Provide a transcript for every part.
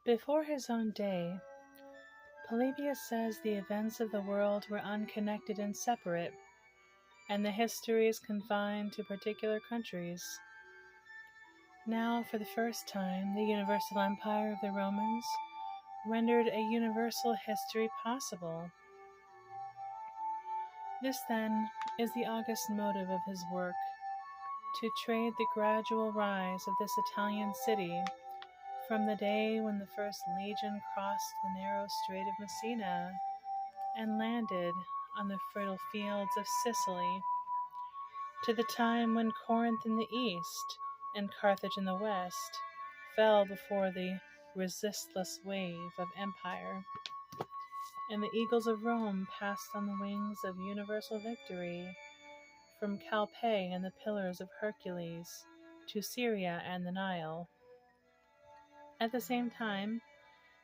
Before his own day, Polybius says the events of the world were unconnected and separate, and the histories confined to particular countries. Now, for the first time, the universal empire of the Romans rendered a universal history possible. This, then, is the august motive of his work, to trade the gradual rise of this Italian city from the day when the first legion crossed the narrow strait of Messina and landed on the fertile fields of Sicily, to the time when Corinth in the east and Carthage in the west fell before the resistless wave of empire, and the eagles of Rome passed on the wings of universal victory from Calpe and the Pillars of Hercules to Syria and the Nile. At the same time,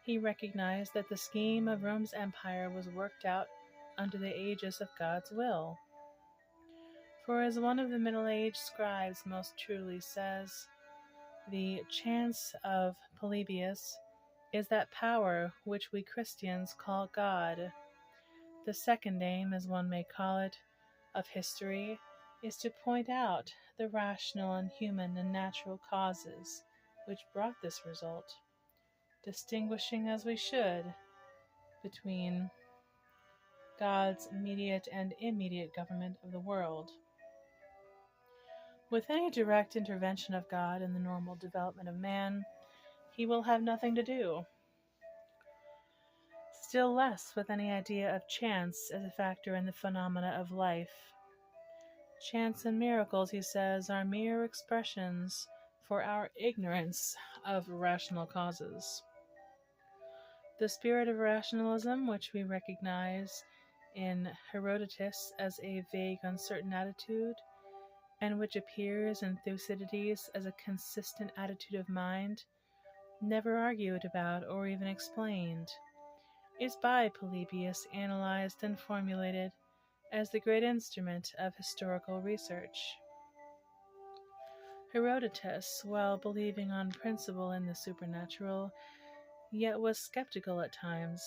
he recognized that the scheme of Rome's empire was worked out under the aegis of God's will. For as one of the middle-aged scribes most truly says, the chance of Polybius is that power which we Christians call God. The second aim, as one may call it, of history is to point out the rational and human and natural causes which brought this result, distinguishing as we should between God's immediate and immediate government of the world. With any direct intervention of God in the normal development of man, he will have nothing to do. Still less with any idea of chance as a factor in the phenomena of life. Chance and miracles, he says, are mere expressions for our ignorance of rational causes. The spirit of rationalism, which we recognize in Herodotus as a vague, uncertain attitude, and which appears in Thucydides as a consistent attitude of mind, never argued about or even explained, is by Polybius analyzed and formulated as the great instrument of historical research. Herodotus, while believing on principle in the supernatural, yet was skeptical at times.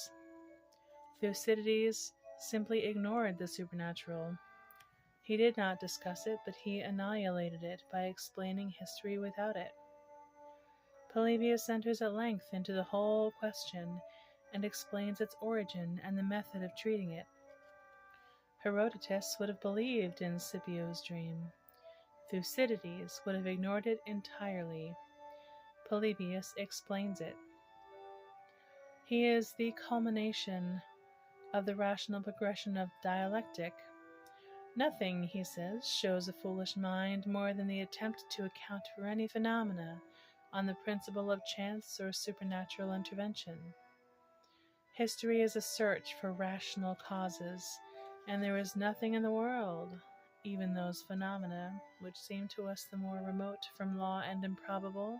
Thucydides simply ignored the supernatural. He did not discuss it, but he annihilated it by explaining history without it. Polybius enters at length into the whole question and explains its origin and the method of treating it. Herodotus would have believed in Scipio's dream. Thucydides would have ignored it entirely. Polybius explains it. He is the culmination of the rational progression of dialectic. Nothing, he says, shows a foolish mind more than the attempt to account for any phenomena on the principle of chance or supernatural intervention. History is a search for rational causes, and there is nothing in the world, even those phenomena which seem to us the more remote from law and improbable,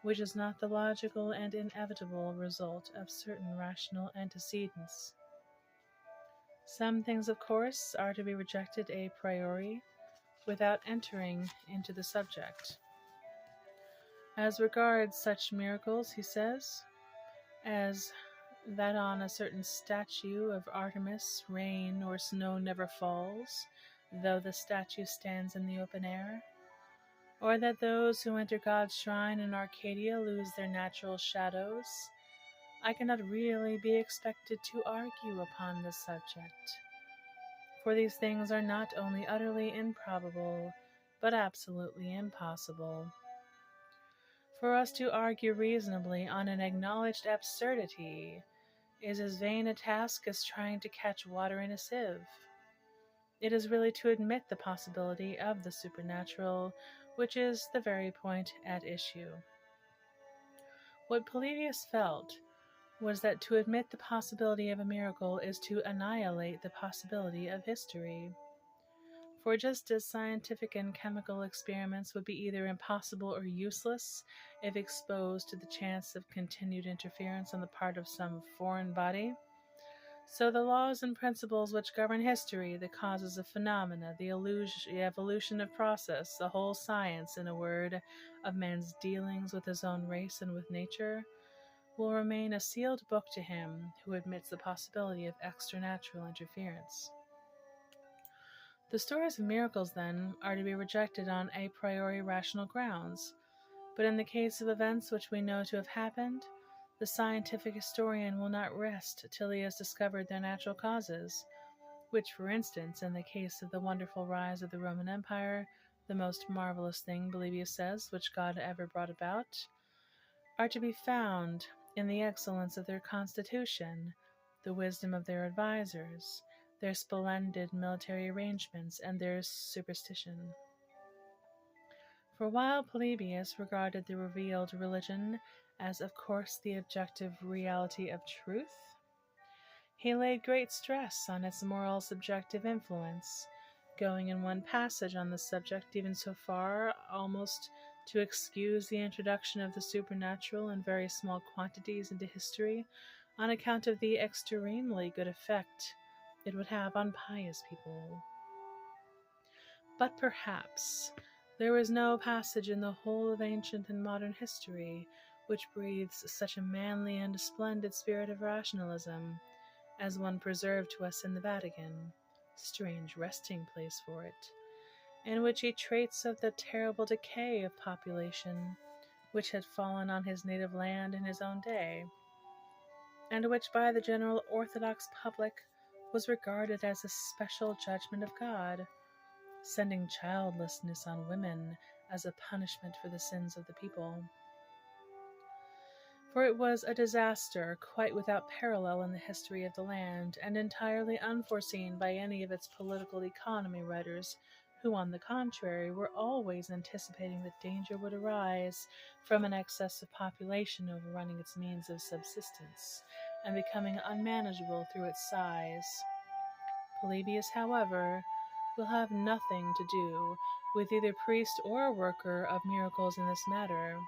which is not the logical and inevitable result of certain rational antecedents. Some things, of course, are to be rejected a priori, without entering into the subject. As regards such miracles, he says, as that on a certain statue of Artemis rain or snow never falls, though the statue stands in the open air, or that those who enter God's shrine in Arcadia lose their natural shadows, I cannot really be expected to argue upon this subject, for these things are not only utterly improbable, but absolutely impossible. For us to argue reasonably on an acknowledged absurdity is as vain a task as trying to catch water in a sieve. It is really to admit the possibility of the supernatural, which is the very point at issue. What Polybius felt was that to admit the possibility of a miracle is to annihilate the possibility of history. For just as scientific and chemical experiments would be either impossible or useless if exposed to the chance of continued interference on the part of some foreign body, so the laws and principles which govern history, the causes of phenomena, the evolution of process, the whole science, in a word, of man's dealings with his own race and with nature, will remain a sealed book to him who admits the possibility of extranatural interference. The stories of miracles, then, are to be rejected on a priori rational grounds, but in the case of events which we know to have happened, the scientific historian will not rest till he has discovered their natural causes, which, for instance, in the case of the wonderful rise of the Roman Empire, the most marvelous thing, Polybius says, which God ever brought about, are to be found in the excellence of their constitution, the wisdom of their advisers, their splendid military arrangements, and their superstition. For while Polybius regarded the revealed religion as of course the objective reality of truth, he laid great stress on its moral subjective influence, going in one passage on the subject even so far almost to excuse the introduction of the supernatural in very small quantities into history on account of the extremely good effect it would have on pious people. But perhaps there is no passage in the whole of ancient and modern history which breathes such a manly and splendid spirit of rationalism as one preserved to us in the Vatican, strange resting place for it, in which he treats of the terrible decay of population which had fallen on his native land in his own day, and which by the general orthodox public was regarded as a special judgment of God, sending childlessness on women as a punishment for the sins of the people. For it was a disaster quite without parallel in the history of the land, and entirely unforeseen by any of its political economy writers, who, on the contrary, were always anticipating that danger would arise from an excess of population overrunning its means of subsistence, and becoming unmanageable through its size. Polybius, however, will have nothing to do with either priest or worker of miracles in this matter.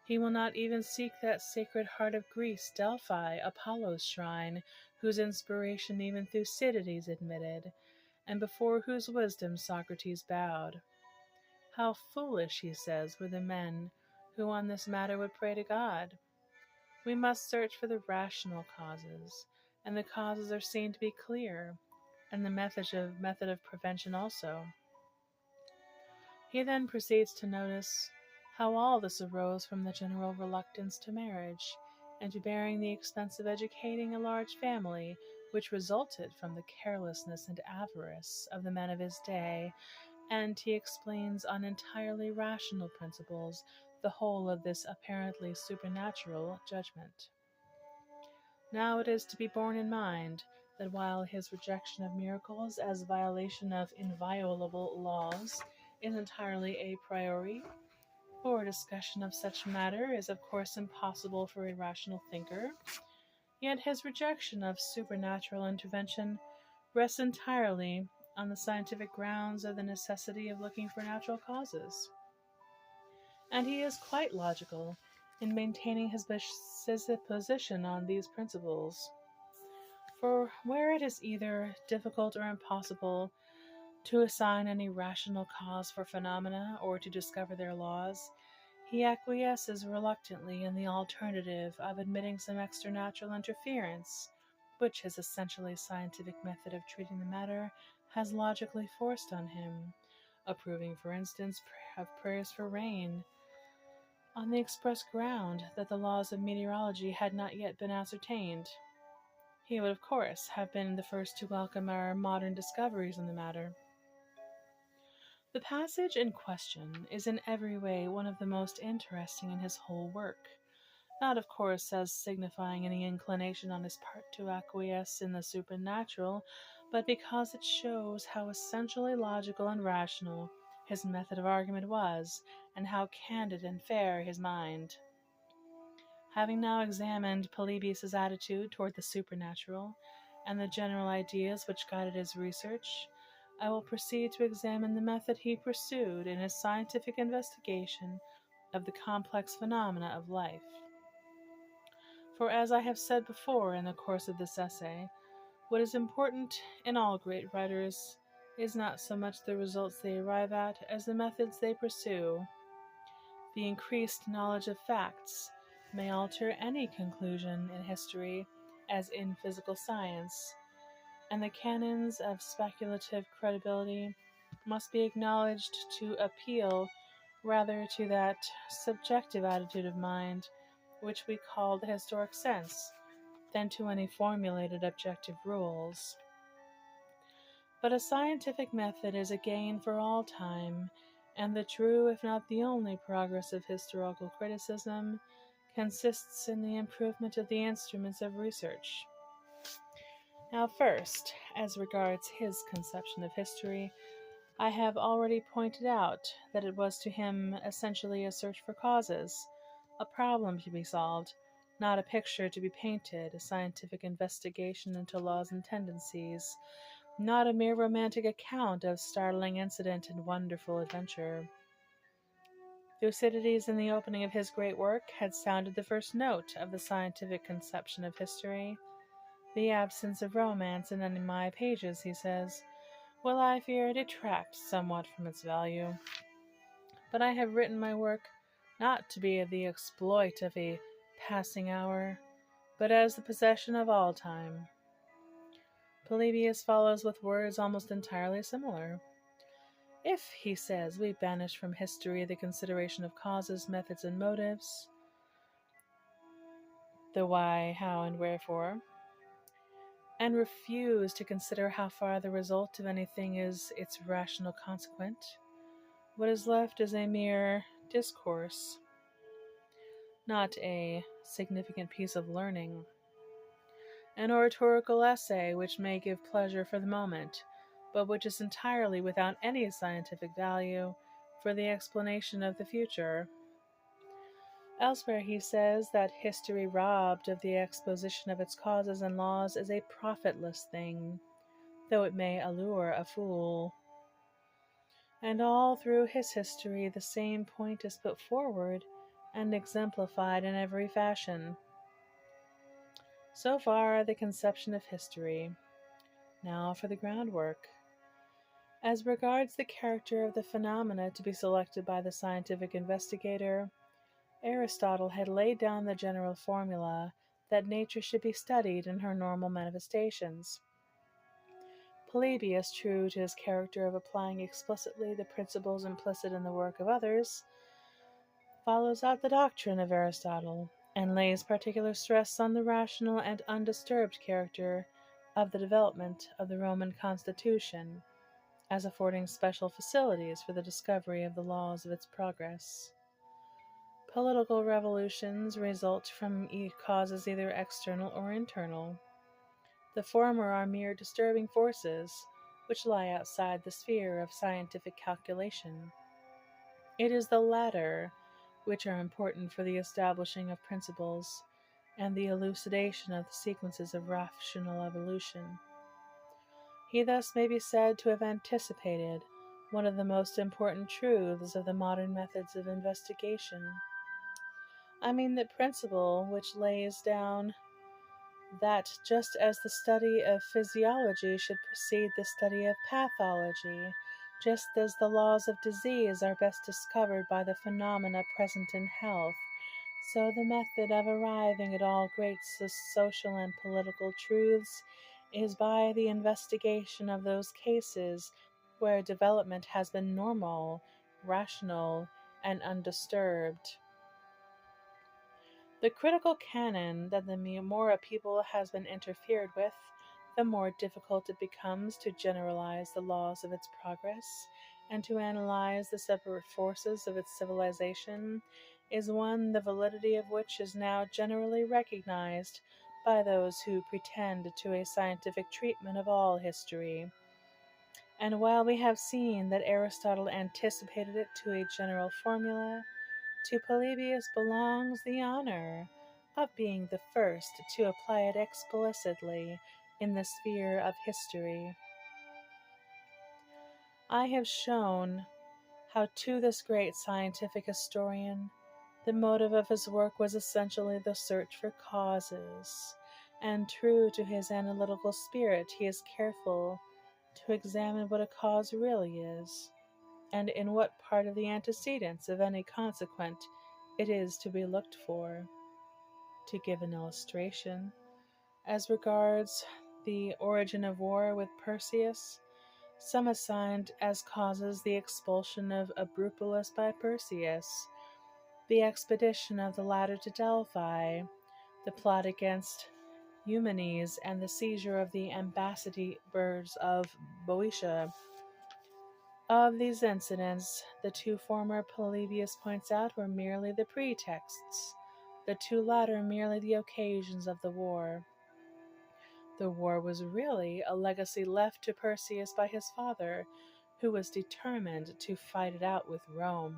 He will not even seek that sacred heart of Greece, Delphi, Apollo's shrine, whose inspiration even Thucydides admitted, and before whose wisdom Socrates bowed. How foolish, he says, were the men who on this matter would pray to God. We must search for the rational causes, and the causes are seen to be clear, and the method of prevention also. He then proceeds to notice how all this arose from the general reluctance to marriage, and to bearing the expense of educating a large family, which resulted from the carelessness and avarice of the men of his day, and he explains on entirely rational principles the whole of this apparently supernatural judgment. Now it is to be borne in mind that while his rejection of miracles as violation of inviolable laws is entirely a priori, for a discussion of such matter is of course impossible for a rational thinker, yet his rejection of supernatural intervention rests entirely on the scientific grounds of the necessity of looking for natural causes. And he is quite logical in maintaining his position on these principles. For where it is either difficult or impossible to assign any rational cause for phenomena or to discover their laws, he acquiesces reluctantly in the alternative of admitting some extranatural interference, which his essentially scientific method of treating the matter has logically forced on him, approving, for instance, of prayers for rain, on the express ground that the laws of meteorology had not yet been ascertained. He would, of course, have been the first to welcome our modern discoveries in the matter. The passage in question is in every way one of the most interesting in his whole work, not, of course, as signifying any inclination on his part to acquiesce in the supernatural, but because it shows how essentially logical and rational his method of argument was, and how candid and fair his mind. Having now examined Polybius's attitude toward the supernatural, and the general ideas which guided his research, I will proceed to examine the method he pursued in his scientific investigation of the complex phenomena of life. For as I have said before in the course of this essay, what is important in all great writers is not so much the results they arrive at as the methods they pursue. The increased knowledge of facts may alter any conclusion in history as in physical science, and the canons of speculative credibility must be acknowledged to appeal rather to that subjective attitude of mind which we call the historic sense than to any formulated objective rules. But a scientific method is a gain for all time, and the true, if not the only, progress of historical criticism consists in the improvement of the instruments of research. Now, first, as regards his conception of history, I have already pointed out that it was to him essentially a search for causes, a problem to be solved, not a picture to be painted, a scientific investigation into laws and tendencies, not a mere romantic account of startling incident and wonderful adventure. Thucydides, in the opening of his great work, had sounded the first note of the scientific conception of history. The absence of romance in any of my pages, he says, will, I fear, detract somewhat from its value. But I have written my work not to be the exploit of a passing hour, but as the possession of all time. Polybius follows with words almost entirely similar. If, he says, we banish from history the consideration of causes, methods, and motives, the why, how, and wherefore, and refuse to consider how far the result of anything is its rational consequent, what is left is a mere discourse, not a significant piece of learning, an oratorical essay which may give pleasure for the moment, but which is entirely without any scientific value for the explanation of the future. Elsewhere he says that history robbed of the exposition of its causes and laws is a profitless thing, though it may allure a fool. And all through his history the same point is put forward and exemplified in every fashion. So far the conception of history. Now for the groundwork. As regards the character of the phenomena to be selected by the scientific investigator, Aristotle had laid down the general formula that nature should be studied in her normal manifestations. Polybius, true to his character of applying explicitly the principles implicit in the work of others, follows out the doctrine of Aristotle, and lays particular stress on the rational and undisturbed character of the development of the Roman constitution, as affording special facilities for the discovery of the laws of its progress. Political revolutions result from causes either external or internal. The former are mere disturbing forces, which lie outside the sphere of scientific calculation. It is the latter which are important for the establishing of principles and the elucidation of the sequences of rational evolution. He thus may be said to have anticipated one of the most important truths of the modern methods of investigation. I mean the principle which lays down that just as the study of physiology should precede the study of pathology, just as the laws of disease are best discovered by the phenomena present in health, so the method of arriving at all great social and political truths is by the investigation of those cases where development has been normal, rational, and undisturbed. The critical canon that the more a people has been interfered with, the more difficult it becomes to generalize the laws of its progress and to analyze the separate forces of its civilization, is one the validity of which is now generally recognized by those who pretend to a scientific treatment of all history. And while we have seen that Aristotle anticipated it to a general formula, to Polybius belongs the honor of being the first to apply it explicitly in the sphere of history. I have shown how to this great scientific historian the motive of his work was essentially the search for causes, and true to his analytical spirit he is careful to examine what a cause really is, and in what part of the antecedents of any consequent it is to be looked for. To give an illustration, as regards the origin of war with Perseus, some assigned as causes the expulsion of Abruculus by Perseus, the expedition of the latter to Delphi, the plot against Eumenes, and the seizure of the ambassadors of Boeotia. Of these incidents, the two former Polybius points out were merely the pretexts, the two latter merely the occasions of the war. The war was really a legacy left to Perseus by his father, who was determined to fight it out with Rome.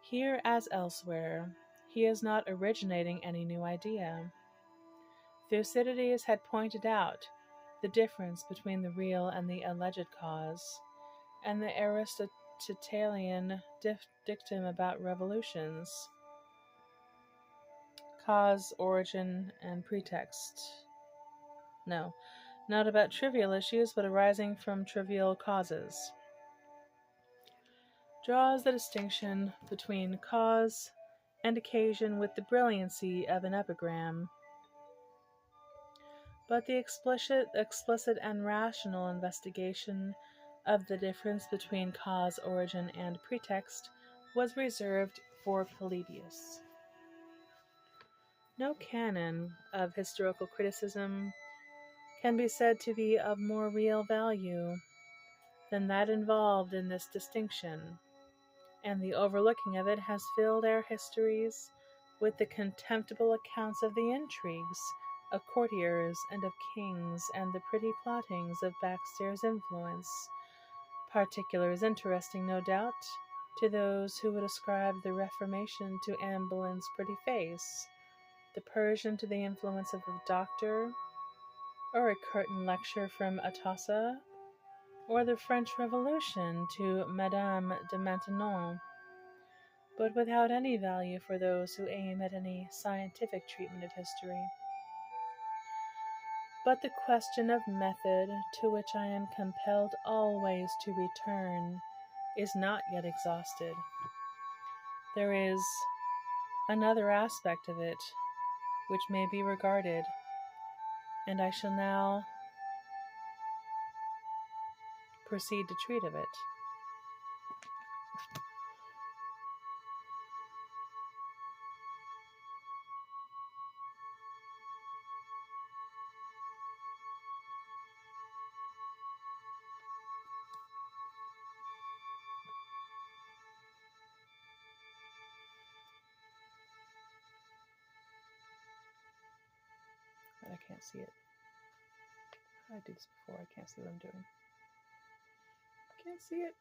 Here, as elsewhere, he is not originating any new idea. Thucydides had pointed out the difference between the real and the alleged cause, and the Aristotelian dictum about revolutions, cause, origin, and pretext. No, not about trivial issues, but arising from trivial causes. Draws the distinction between cause and occasion with the brilliancy of an epigram. But the explicit and rational investigation of the difference between cause, origin, and pretext was reserved for Polybius. No canon of historical criticism can be said to be of more real value than that involved in this distinction, and the overlooking of it has filled our histories with the contemptible accounts of the intrigues of courtiers and of kings, and the pretty plottings of backstairs influence, particulars interesting, no doubt, to those who would ascribe the Reformation to Anne Boleyn's pretty face, the Persian to the influence of a doctor, or a curtain lecture from Atossa, or the French Revolution to Madame de Maintenon, but without any value for those who aim at any scientific treatment of history. But the question of method, to which I am compelled always to return, is not yet exhausted. There is another aspect of it which may be regarded, and I shall now proceed to treat of it. But I can't see it. I did this before. I can't see what I'm doing. Can't see it.